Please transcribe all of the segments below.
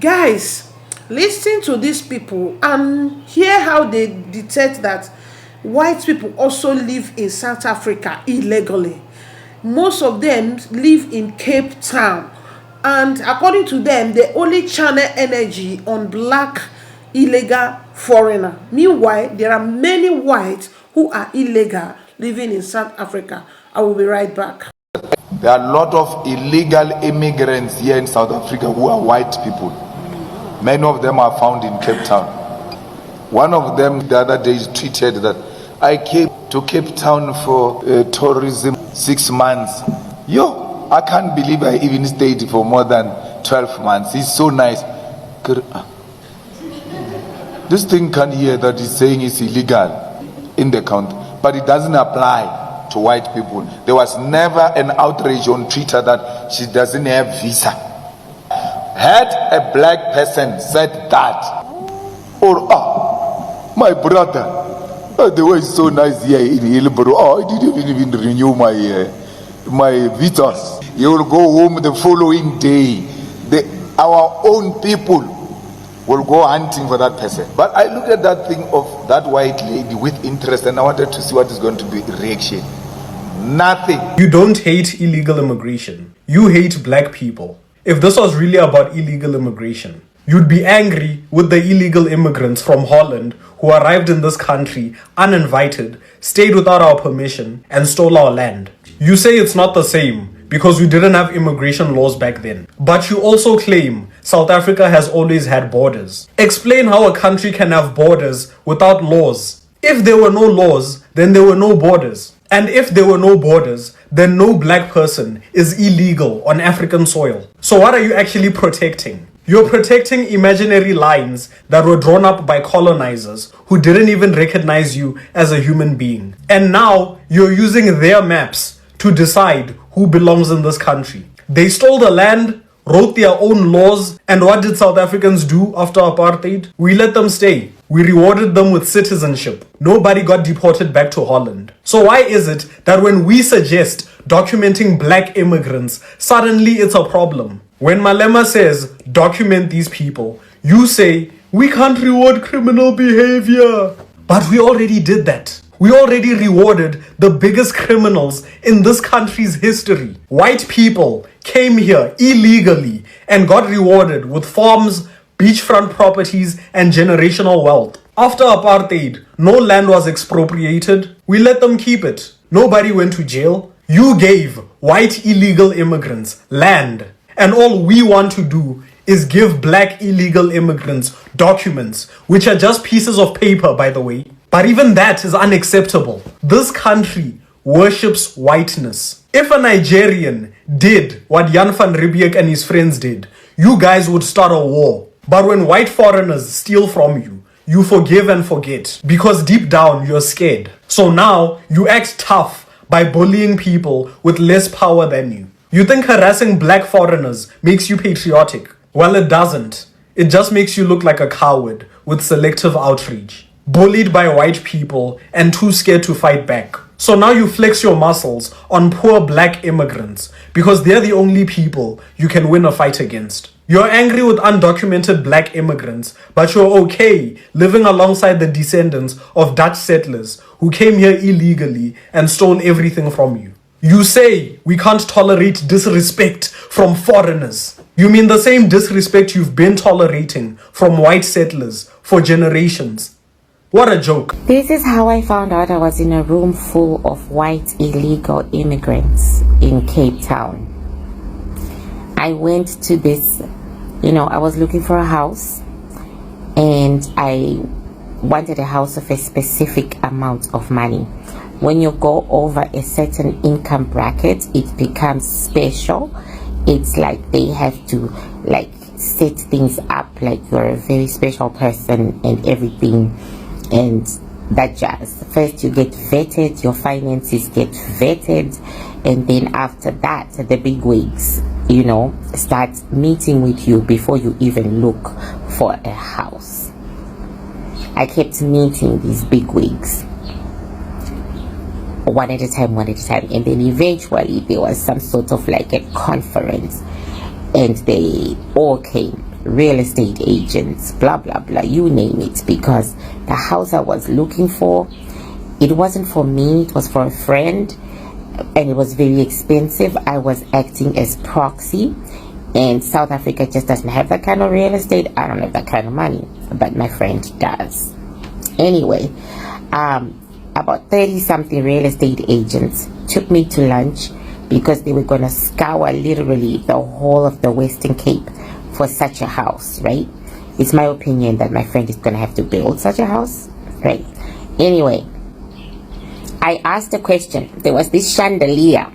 Guys, listen to these people and hear how they detect that white people also live in South Africa illegally. Most of them live in Cape Town, and according to them, they only channel energy on black illegal foreigner. Meanwhile, there are many whites who are illegal living in South Africa. I will be right back. There are a lot of illegal immigrants here in South Africa who are white people. Many of them are found in Cape Town. One of them the other day tweeted that I came to Cape Town for tourism 6 months. Yo, I can't believe I even stayed for more than 12 months. It's so nice. This thing can hear that he's saying it's illegal in the country, but it doesn't apply to white people. There was never an outrage on Twitter that she doesn't have visa. Had a black person said that, or my brother, the way is so nice here in Hillborough. I didn't even renew my visas. You will go home the following day. Our own people will go hunting for that person. But I looked at that thing of that white lady with interest, and I wanted to see what is going to be the reaction. Nothing. You don't hate illegal immigration. You hate black people. If this was really about illegal immigration, you'd be angry with the illegal immigrants from Holland who arrived in this country uninvited, stayed without our permission, and stole our land. You say it's not the same because we didn't have immigration laws back then. But you also claim South Africa has always had borders. Explain how a country can have borders without laws. If there were no laws, then there were no borders. And if there were no borders, then no black person is illegal on African soil. So what are you actually protecting? You're protecting imaginary lines that were drawn up by colonizers who didn't even recognize you as a human being. And now you're using their maps to decide who belongs in this country. They stole the land, wrote their own laws, and what did South Africans do after apartheid? We let them stay. We rewarded them with citizenship. Nobody got deported back to Holland. So why is it that when we suggest documenting black immigrants, suddenly it's a problem? When Malema says, document these people, you say, we can't reward criminal behavior. But we already did that. We already rewarded the biggest criminals in this country's history. White people came here illegally and got rewarded with farms, beachfront properties, and generational wealth. After apartheid, no land was expropriated. We let them keep it. Nobody went to jail. You gave white illegal immigrants land. And all we want to do is give black illegal immigrants documents, which are just pieces of paper, by the way. But even that is unacceptable. This country worships whiteness. If a Nigerian did what Jan van Riebeeck and his friends did, you guys would start a war. But when white foreigners steal from you, you forgive and forget because deep down you're scared. So now you act tough by bullying people with less power than you. You think harassing black foreigners makes you patriotic? Well, it doesn't. It just makes you look like a coward with selective outreach, bullied by white people and too scared to fight back. So now you flex your muscles on poor black immigrants because they're the only people you can win a fight against. You're angry with undocumented black immigrants, but you're okay living alongside the descendants of Dutch settlers who came here illegally and stole everything from you. You say we can't tolerate disrespect from foreigners. You mean the same disrespect you've been tolerating from white settlers for generations. What a joke. This is how I found out I was in a room full of white illegal immigrants in Cape Town. I went to this, I was looking for a house and I wanted a house of a specific amount of money. When you go over a certain income bracket, it becomes special. It's like they have to set things up like you're a very special person and everything and that jazz. First you get vetted, your finances get vetted, and then after that the big wigs start meeting with you before you even look for a house. I kept meeting these big wigs one at a time, and then eventually there was some sort of a conference and they all came. real estate agents, blah blah blah, you name it, because the house I was looking for, it wasn't for me, it was for a friend, and it was very expensive. I was acting as proxy, and South Africa just doesn't have that kind of real estate. I don't have that kind of money, but my friend does. Anyway, about 30 something real estate agents took me to lunch because they were going to scour literally the whole of the Western Cape for such a house, right? It's my opinion that my friend is going to have to build such a house, right? Anyway, I asked a question. There was this chandelier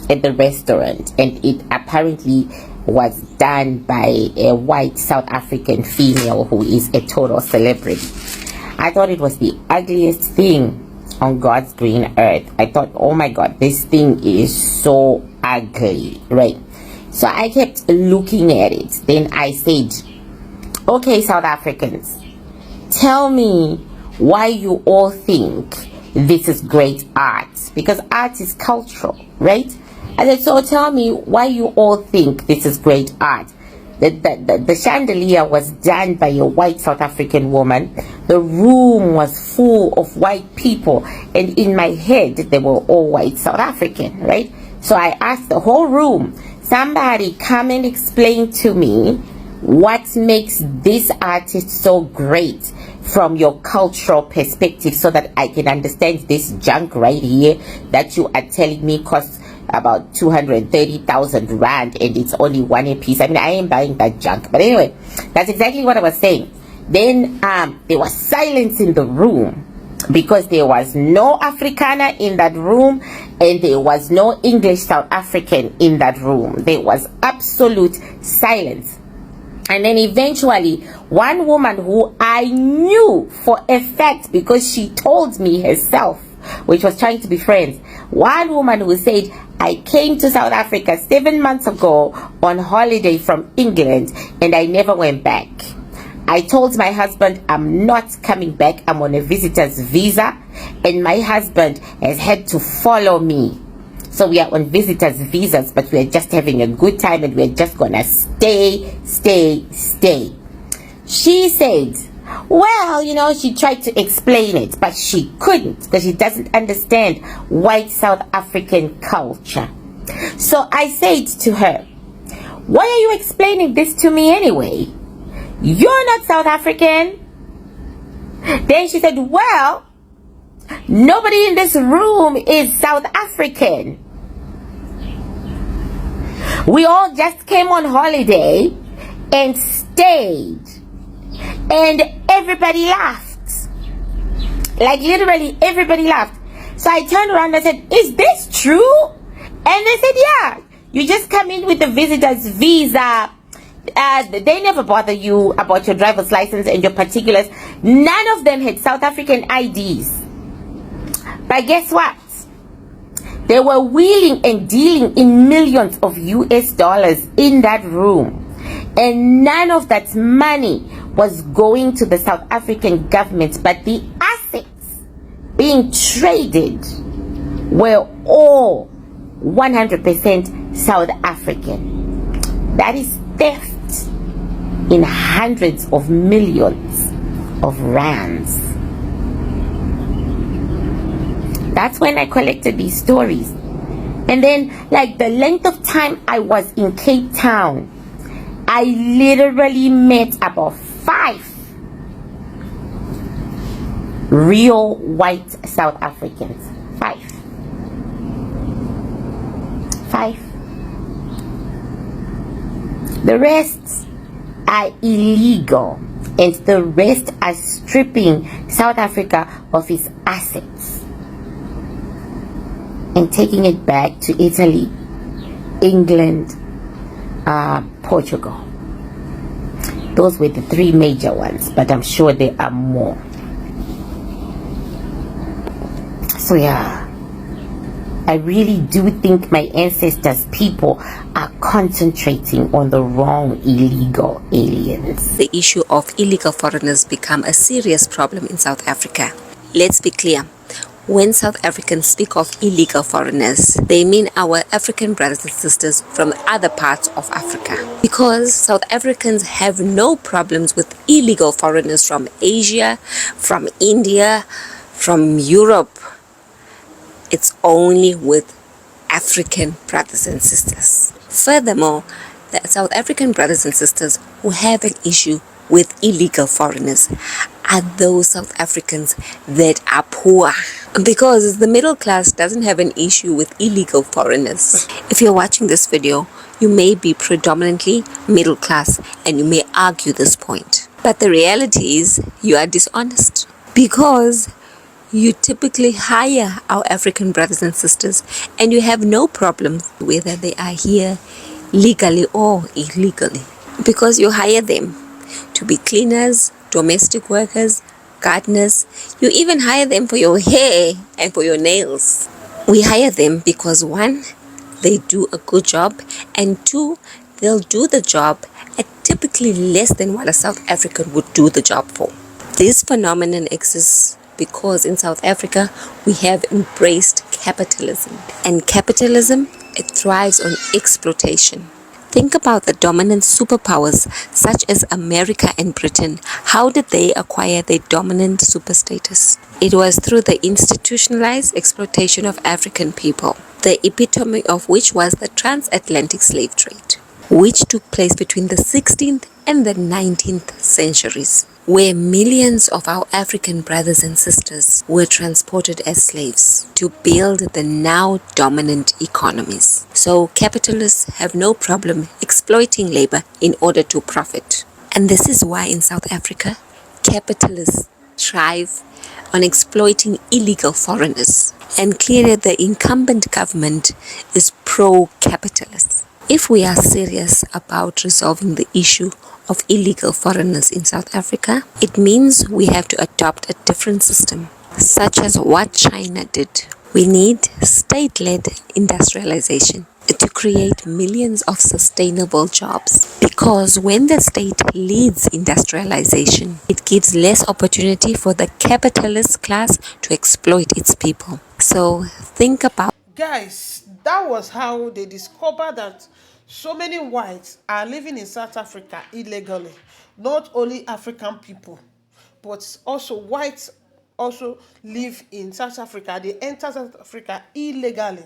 at the restaurant, and it apparently was done by a white South African female who is a total celebrity. I thought it was the ugliest thing on God's green earth. I thought, oh my God, this thing is so ugly, right? So I kept looking at it. Then I said, okay, South Africans, tell me why you all think this is great art, because art is cultural, right? I said, so tell me why you all think this is great art. The chandelier was done by a white South African woman. The room was full of white people, and in my head they were all white South African, right? So I asked the whole room, somebody come and explain to me what makes this artist so great from your cultural perspective, so that I can understand this junk right here that you are telling me costs about 230,000 rand and it's only one a piece. I mean, I am buying that junk, but anyway, that's exactly what I was saying. Then there was silence in the room because there was no Afrikaner in that room, and there was no English South African in that room. There was absolute silence. And then eventually, one woman who I knew for a fact because she told me herself, which was trying to be friends, one woman who said, I came to South Africa 7 months ago on holiday from England and I never went back. I told my husband I'm not coming back, I'm on a visitor's visa, and my husband has had to follow me. So we are on visitors' visas, but we're just having a good time and we're just gonna stay. She said, well, you know, she tried to explain it, but she couldn't because she doesn't understand white South African culture. So I said to her, why are you explaining this to me anyway? You're not South African. Then she said, well, nobody in this room is South African. We all just came on holiday and stayed, and everybody laughed. Like literally everybody laughed. So I turned around and said, is this true? And they said, yeah, you just come in with the visitor's visa. They never bother you about your driver's license and your particulars. None of them had South African IDs. But guess what? They were wheeling and dealing in millions of US dollars in that room. And none of that money was going to the South African government, but the assets being traded were all 100% South African. That is theft in hundreds of millions of rands. That's when I collected these stories. And then, like, the length of time I was in Cape Town, I literally met about 5 real white South Africans. 5. The rest are illegal, and the rest are stripping South Africa of its assets and taking it back to Italy, England, Portugal. Those were the 3 major ones, but I'm sure there are more. So yeah, I really do think my ancestors' people are concentrating on the wrong illegal aliens. The issue of illegal foreigners become a serious problem in South Africa. Let's be clear. When South Africans speak of illegal foreigners, they mean our African brothers and sisters from other parts of Africa. Because South Africans have no problems with illegal foreigners from Asia, from India, from Europe. It's only with African brothers and sisters. Furthermore, the South African brothers and sisters who have an issue with illegal foreigners are those South Africans that are poor, because the middle class doesn't have an issue with illegal foreigners. If you're watching this video, you may be predominantly middle class and you may argue this point, but the reality is you are dishonest, because you typically hire our African brothers and sisters and you have no problem whether they are here legally or illegally, because you hire them to be cleaners, domestic workers, gardeners. You even hire them for your hair and for your nails. We hire them because 1, they do a good job, and 2, they'll do the job at typically less than what a South African would do the job for. This phenomenon exists because in South Africa we have embraced capitalism, and capitalism, it thrives on exploitation. Think about the dominant superpowers such as America and Britain. How did they acquire their dominant super status? It was through the institutionalized exploitation of African people, the epitome of which was the transatlantic slave trade, which took place between the 16th and the 19th centuries, where millions of our African brothers and sisters were transported as slaves to build the now dominant economies. So capitalists have no problem exploiting labor in order to profit. And this is why in South Africa, capitalists thrive on exploiting illegal foreigners. And clearly the incumbent government is pro-capitalist. If we are serious about resolving the issue of illegal foreigners in South Africa, it means we have to adopt a different system, such as what China did. We need state-led industrialization to create millions of sustainable jobs, because when the state leads industrialization, it gives less opportunity for the capitalist class to exploit its people. So think about. Guys, that was how they discovered that so many whites are living in South Africa illegally. Not only African people, but also whites also live in South Africa. They enter South Africa illegally.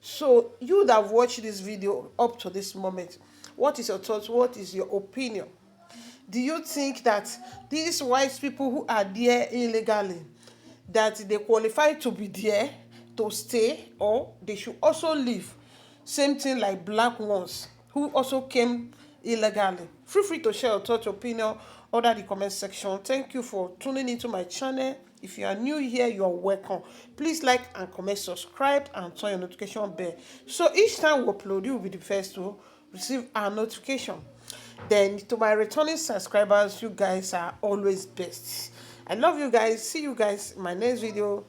So you that have watched this video up to this moment, what is your thoughts? What is your opinion? Do you think that these white people who are there illegally, that they qualify to be there, to stay, or they should also leave? Same thing like black ones who also came illegally. Feel free to share your thoughts, opinion under the comment section. Thank you for tuning into my channel. If you are new here, you are welcome. Please like and comment, subscribe, and turn your notification bell, so each time we upload, you will be the first to receive our notification. Then to my returning subscribers, you guys are always best. I love you guys. See you guys in my next video.